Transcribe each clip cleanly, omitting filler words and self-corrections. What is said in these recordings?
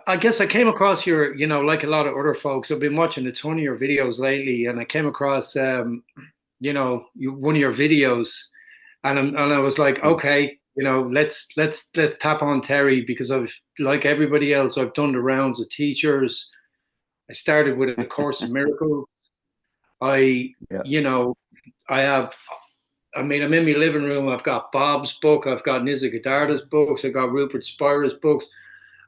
I guess I came across your, like a lot of other folks, I've been watching a ton of your videos lately, and I came across, one of your videos, and I was like, Mm. okay, let's tap on Terry, because I've, like everybody else, I've done the rounds of teachers. I started with a Course in Miracles. I, Yeah. you know, I have. I mean, I'm in my living room. I've got Bob's book. I've got Nisargadatta's books. I've got Rupert Spira's books.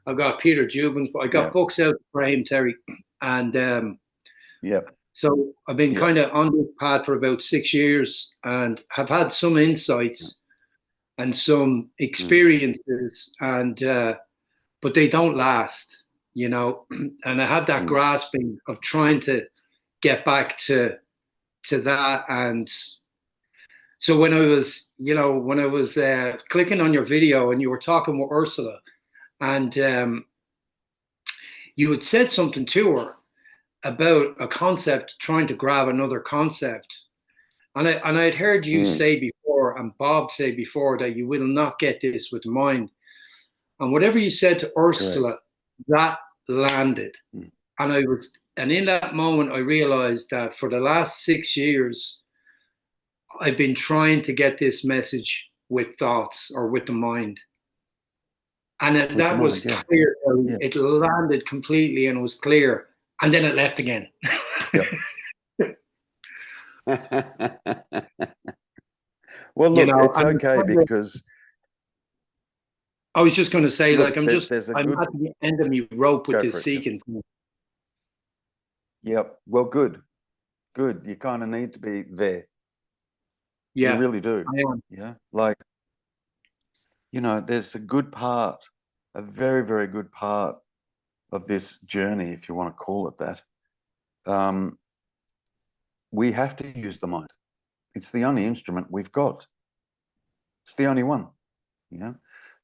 I've got Peter Jubin's. I got Yeah. books out for him, Terry, and Yeah. so I've been Yeah. kind of on this path for about 6 years, and have had some insights and some Mm. experiences, and but they don't last, And I had that Mm. grasping of trying to get back to that, and so when I was clicking on your video and you were talking with Ursula, and you had said something to her about a concept trying to grab another concept. And I'd heard you Mm. say before, and Bob say before, that you will not get this with the mind. And whatever you said to Correct. Ursula, that landed. Mm. And in that moment, I realized that for the last 6 years, I've been trying to get this message with thoughts or with the mind. And With the that was mind, yeah. clear. Yeah. It landed completely and it was clear. And then it left again. Yep. Well, look, it's and okay because I was just going to say, like, look, there's a I'm good at the end of my rope with go this for it. seeking thing. Yep. Well, good. Good. You kind of need to be there. You Yeah, really do. I am. Yeah. Like, there's a good part, a very, very good part of this journey, if you want to call it that. We have to use the mind. It's the only instrument we've got. It's the only one. Yeah.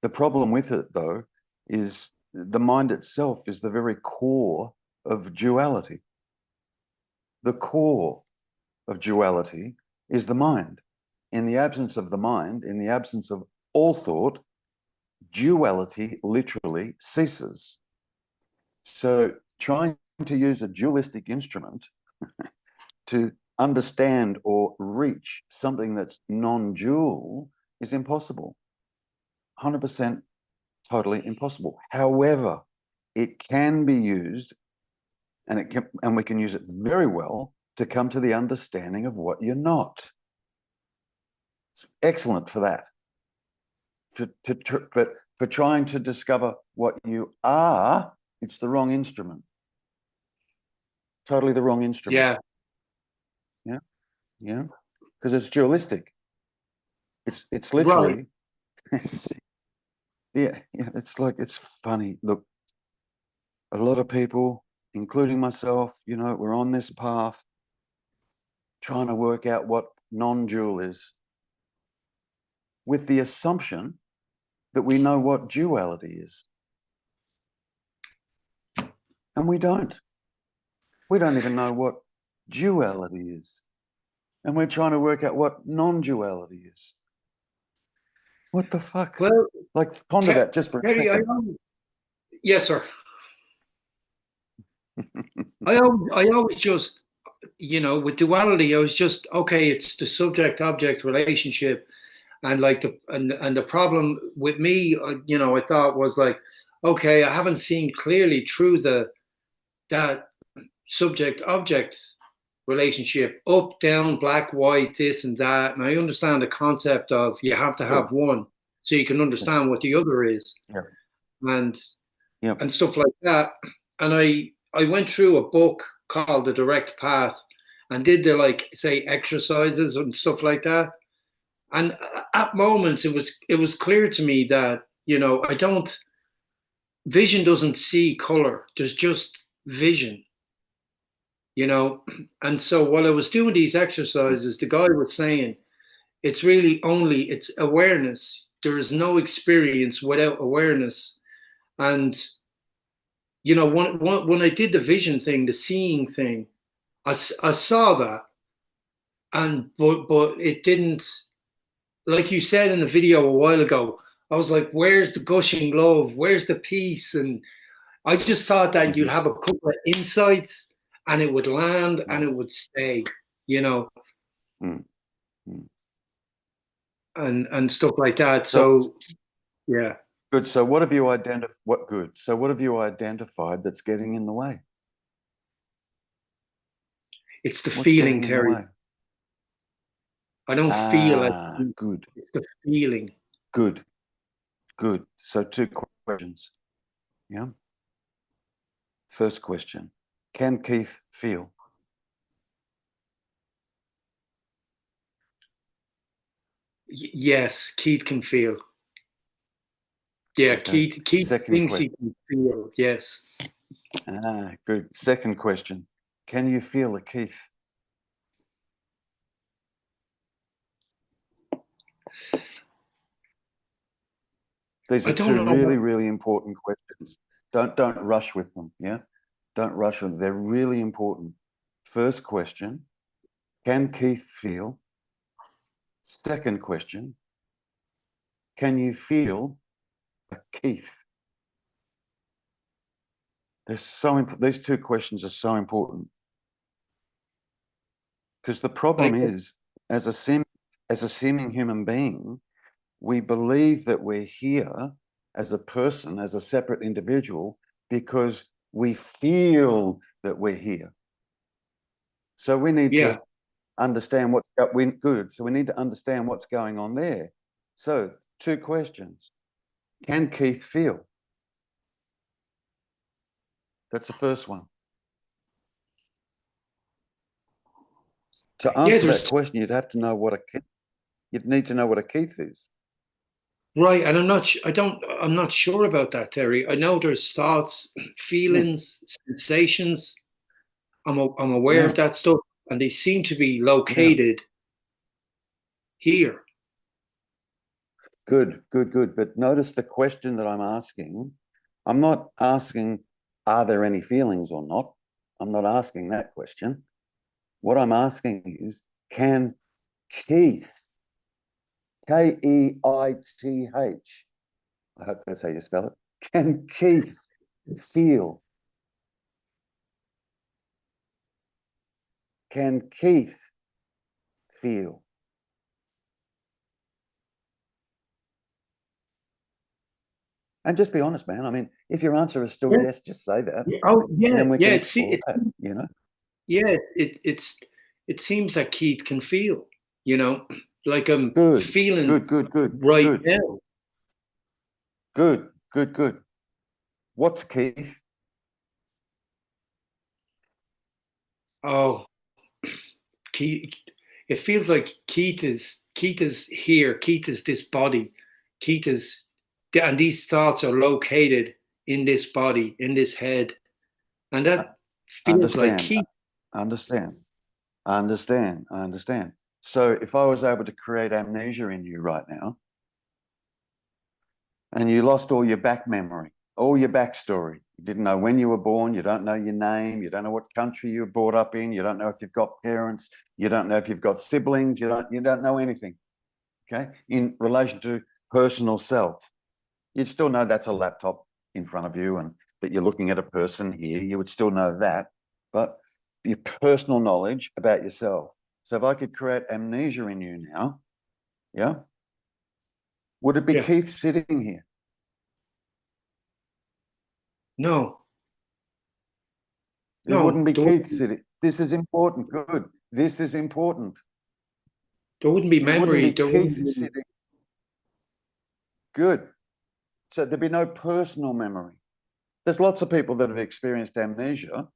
The problem with it, though, is the mind itself is the very core of duality. The core of duality is the mind. In the absence of the mind, in the absence of all thought, duality literally ceases. So trying to use a dualistic instrument to understand or reach something that's non-dual is impossible. 100% totally impossible. However, it can be used, and we can use it very well to come to the understanding of what you're not. It's excellent for that. But for trying to discover what you are, it's the wrong instrument. Totally the wrong instrument. Yeah. Yeah. Yeah. Because it's dualistic. It's Right. literally yeah, it's funny. Look, a lot of people, including myself, we're on this path trying to work out what non-dual is with the assumption that we know what duality is. And we don't. We don't even know what duality is. And we're trying to work out what non-duality is. What the fuck? Well, Like, ponder that just for a Terry, second. yes, sir. I always just, with duality, I was just, okay, it's the subject-object relationship. And like the problem with me, I thought was like, okay, I haven't seen clearly through that subject object relationship, up, down, black, white, this and that. And I understand the concept of you have to Sure. have one so you can Yeah. understand what the other is, Yeah. and Yeah. and stuff like that. And I went through a book called The Direct Path and did the, like, say, exercises and stuff like that. And at moments it was clear to me that, I don't, vision doesn't see color. There's just vision, And so while I was doing these exercises, the guy was saying it's awareness. There is no experience without awareness. And when I did the vision thing, the seeing thing, I saw that, and but it didn't, like you said in the video a while ago. I was like, where's the gushing love? Where's the peace? I just thought that you'd have a couple of insights and it would land and it would stay, you know, and stuff like that. So yeah. Good. So what have you identified? What have you identified that's getting in the way? It's the What's feeling, getting in Terry. the way? I don't feel it. Good. It's the feeling. Good. So 2 questions. Yeah. First question, can Keith feel? Yes, Keith can feel. Yeah, Okay. Keith Second thinks he question. can feel. Yes. Good. Second question, can you feel a Keith? These are 2 really, really important questions. Don't rush with them. Yeah. Don't rush with them. They're really important. First question, can Keith feel? Second question, can you feel a Keith? These 2 questions are so important, because the problem is, as a seeming human being, we believe that we're here as a person, as a separate individual, because we feel that we're here. So we need to understand what's good. So we need to understand what's going on there. So 2 questions. Can Keith feel? That's the first one. To answer that question, you'd have to know you'd need to know what a Keith is. Right, and I'm not sure about that, Terry. I know there's thoughts, feelings, sensations. I'm aware of that stuff, and they seem to be located here. Good. But notice the question that I'm asking. I'm not asking, are there any feelings or not? I'm not asking that question. What I'm asking is, can Keith, Keith, I hope that's how you spell it, can Keith feel? Can Keith feel? And just be honest, man. I mean, if your answer is still yes, just say that. Oh, yeah, and then we can yeah. explore that, you know. Yeah, it seems that Keith can feel, you know, like I'm feeling right now. Good. What's Keith? Oh, Keith. It feels like Keith is here. Keith is this body. Keith is, and these thoughts are located in this body, in this head, and that feels like Keith. I understand. So if I was able to create amnesia in you right now, and you lost all your back memory, all your backstory, you didn't know when you were born, you don't know your name, you don't know what country you were brought up in, you don't know if you've got parents, you don't know if you've got siblings, you don't know anything, okay, in relation to personal self. You'd still know that's a laptop in front of you and that you're looking at a person here. You would still know that, but your personal knowledge about yourself. So if I could create amnesia in you now, yeah, would it be Keith sitting here? No. It wouldn't be Keith sitting. This is important. Good. This is important. There wouldn't be memory. It wouldn't be Keith sitting. Good. So there'd be no personal memory. There's lots of people that have experienced amnesia,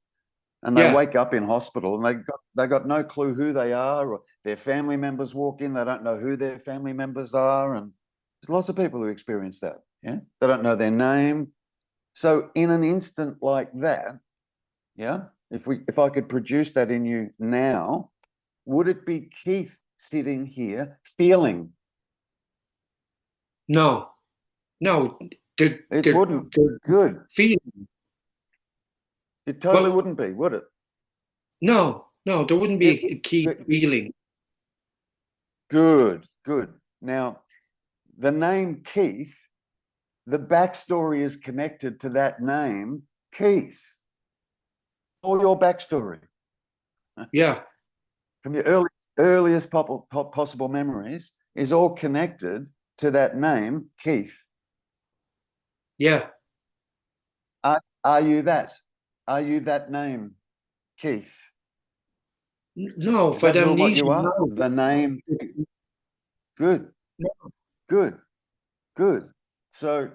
and they wake up in hospital and they got no clue who they are, or their family members walk in, they don't know who their family members are, and there's lots of people who experience that. Yeah, they don't know their name. So in an instant like that, yeah, if I could produce that in you now, would it be Keith sitting here feeling? No. It wouldn't. Good. Feeling. It totally wouldn't be, would it? No, there wouldn't be a Keith feeling. Good. Now, the name Keith, the backstory is connected to that name Keith, all your backstory. Yeah. From your earliest possible memories is all connected to that name, Keith. Yeah. Are you that? Are you that name, Keith? No, Is for that the not what you amnesia, are? no. The name. Good. No. Good. Good. So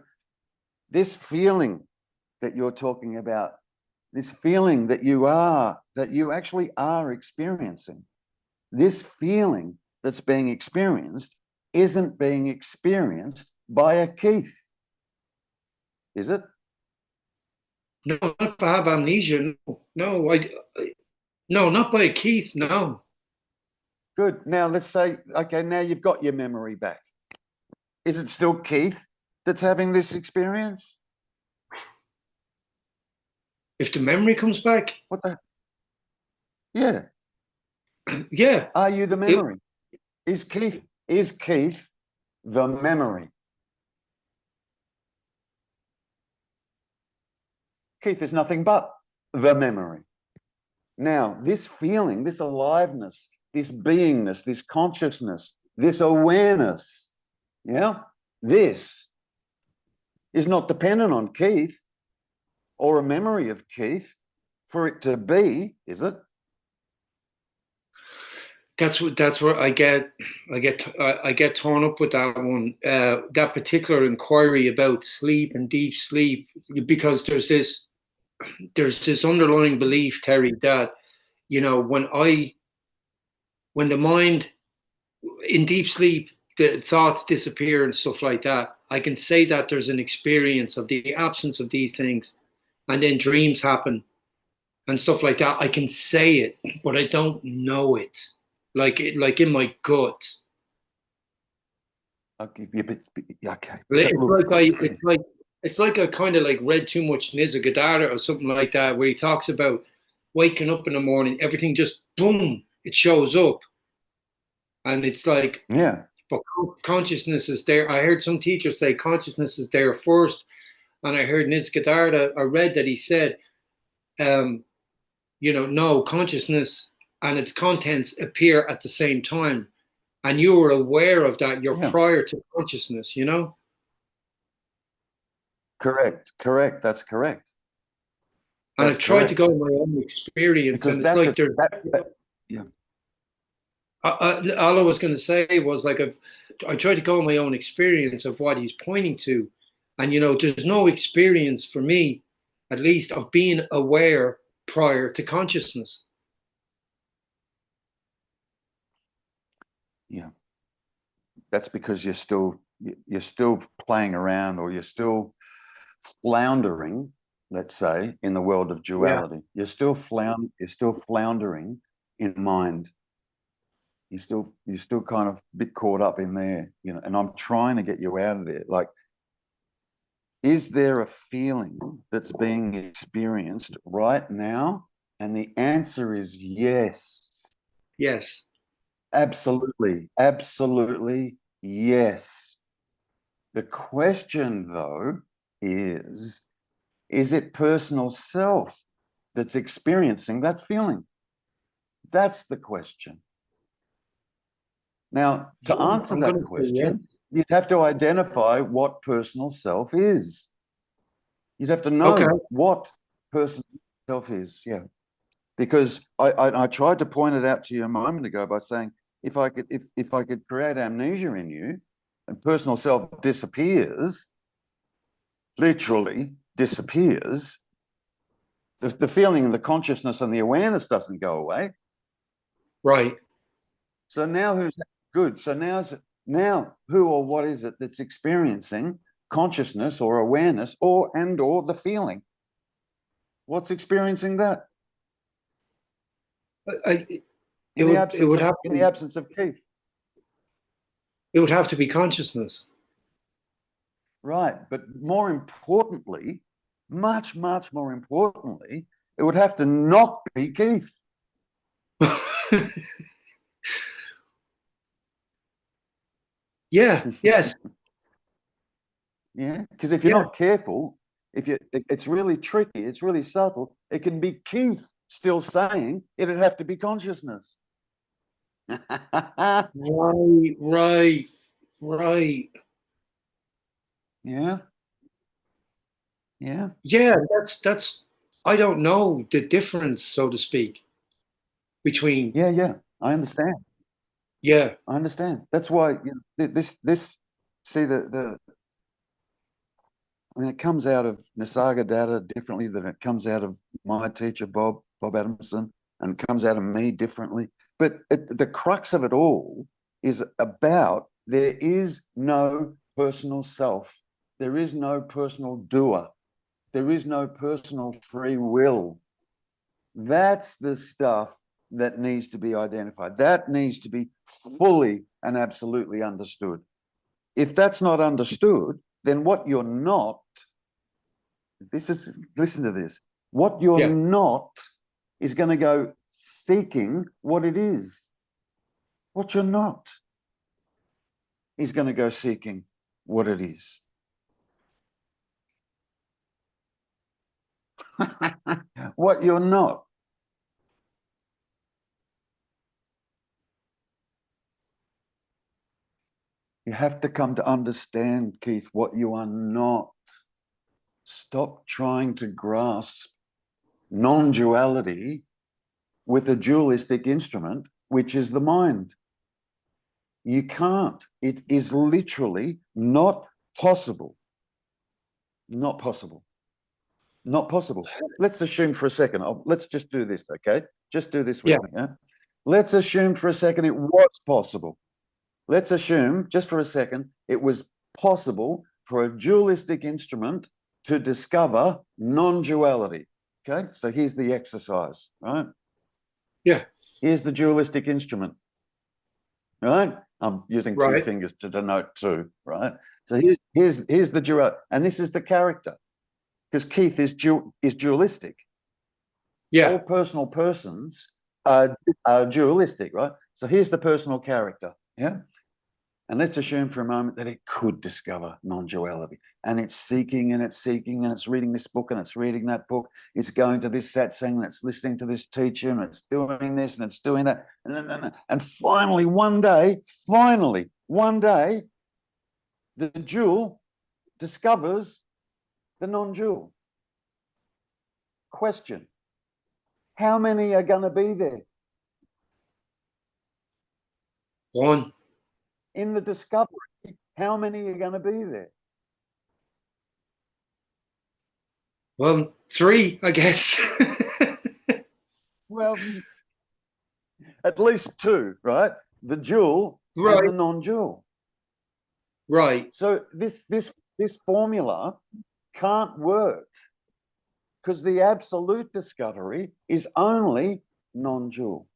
this feeling that you're talking about, this feeling that you actually are experiencing, this feeling that's being experienced isn't being experienced by a Keith, is it? No, if I have amnesia, no. No, not by Keith, no. Good. Now let's say, okay, now you've got your memory back. Is it still Keith that's having this experience? If the memory comes back, What the? Yeah. yeah. Are you the memory? Is Keith the memory? Keith is nothing but the memory. Now, this feeling, this aliveness, this beingness, this consciousness, this awareness, yeah, this is not dependent on Keith or a memory of Keith for it to be, is it? That's where I get torn up with that one. That particular inquiry about sleep and deep sleep, because there's this underlying belief, Terry, that when the mind in deep sleep, the thoughts disappear and stuff like that. I can say that there's an experience of the absence of these things, and then dreams happen and stuff like that. I can say it, but I don't know it, like in my gut. Okay. It's like I kind of like read too much Nisargadatta or something like that, where he talks about waking up in the morning, everything just boom, it shows up, and it's like, Yeah. but consciousness is there. I heard some teachers say consciousness is there first, and I heard Nisargadatta. I read that he said, no, consciousness and its contents appear at the same time, and you were aware of that. You're prior to consciousness, Correct. That's correct. And I've tried to go on my own experience, because and it's like there's. Yeah. All I was going to say was like I tried to go on my own experience of what he's pointing to, and there's no experience for me, at least, of being aware prior to consciousness. Yeah. That's because you're still playing around, or you're still floundering, let's say, in the world of duality. You're still floundering in mind. You're still kind of a bit caught up in there, and I'm trying to get you out of there. Like, is there a feeling that's being experienced right now? And the answer is yes. Yes. Absolutely, yes. The question, though, is it personal self that's experiencing that feeling? That's the question. Now, to answer that question, you'd have to identify what personal self is. You'd have to know what personal self is, yeah. Because I tried to point it out to you a moment ago by saying, if I could create amnesia in you and personal self disappears, literally disappears, the feeling and the consciousness and the awareness doesn't go away. Right. So now who's good? So now who or what is it that's experiencing consciousness or awareness or the feeling? What's experiencing that? In the absence of Keith. It would have to be consciousness. Right. But more importantly, much, much more importantly, it would have to not be Keith. Yeah. Yes. Yeah. Because if you're not careful, it's really tricky, it's really subtle. It can be Keith still saying it'd have to be consciousness. Right. Yeah. Yeah, that's I don't know the difference, so to speak, between Yeah. I understand. yeah. I understand. That's why this see I mean, it comes out of Nisargadatta differently than it comes out of my teacher Bob Adamson, and it comes out of me differently. But the crux of it all is about there is no personal self, there is no personal doer, there is no personal free will. That's the stuff that needs to be identified. That needs to be fully and absolutely understood. If that's not understood, then what you're not, listen to this, what you're Yeah. not is going to go seeking what it is. What you're not is going to go seeking what it is. What you're not. You have to come to understand, Keith, what you are not. Stop trying to grasp non-duality with a dualistic instrument, which is the mind. You can't. It is literally not possible. Not possible. Not possible. Let's assume for a second. Let's just do this, okay? Just do this with me. Yeah? Let's assume for a second it was possible. Let's assume, just for a second, it was possible for a dualistic instrument to discover non-duality. Okay, so here's the exercise, right? Yeah. Here's the dualistic instrument, right? I'm using two fingers to denote two, right? So here's the dual, and this is the character, because Keith is dualistic. Yeah. All personal persons are dualistic, right? So here's the personal character, yeah? And let's assume for a moment that it could discover non-duality. And it's seeking and it's seeking and it's reading this book and it's reading that book. It's going to this satsang and it's listening to this teacher and it's doing this and it's doing that. And finally, one day, the jewel discovers the non-jewel. Question: how many are going to be there? One. In the discovery, how many are going to be there? Well, three, I guess. Well, at least two, right? The jewel and the non-jewel. Right. So this formula can't work because the absolute discovery is only non-dual.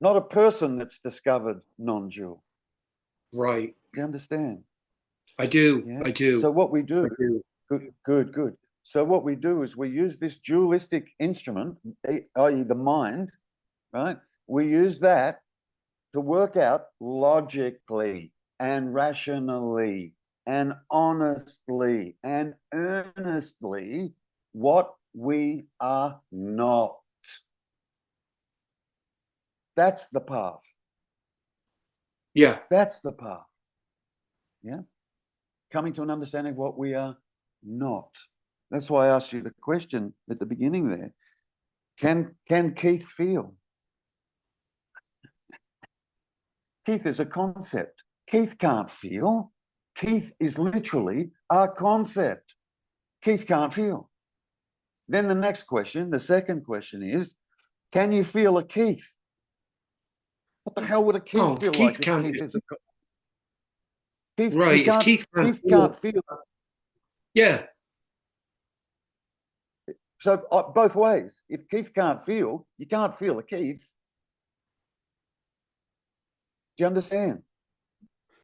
Not a person that's discovered non-dual. Right. Do you understand? I do. Yeah? I do. So what we do, good. So what we do is we use this dualistic instrument, i.e. the mind, right? We use that to work out logically and rationally and honestly and earnestly what we are not. That's the path. Yeah. That's the path. Yeah. Coming to an understanding of what we are not. That's why I asked you the question at the beginning there. Can Keith feel? Keith is a concept. Keith can't feel. Keith is literally a concept. Keith can't feel. Then the next question, the second question is, can you feel a Keith? What the hell would a Keith feel like if Keith is a Keith? Right. If Keith can't feel. Yeah. So both ways. If Keith can't feel, you can't feel a Keith. Do you understand?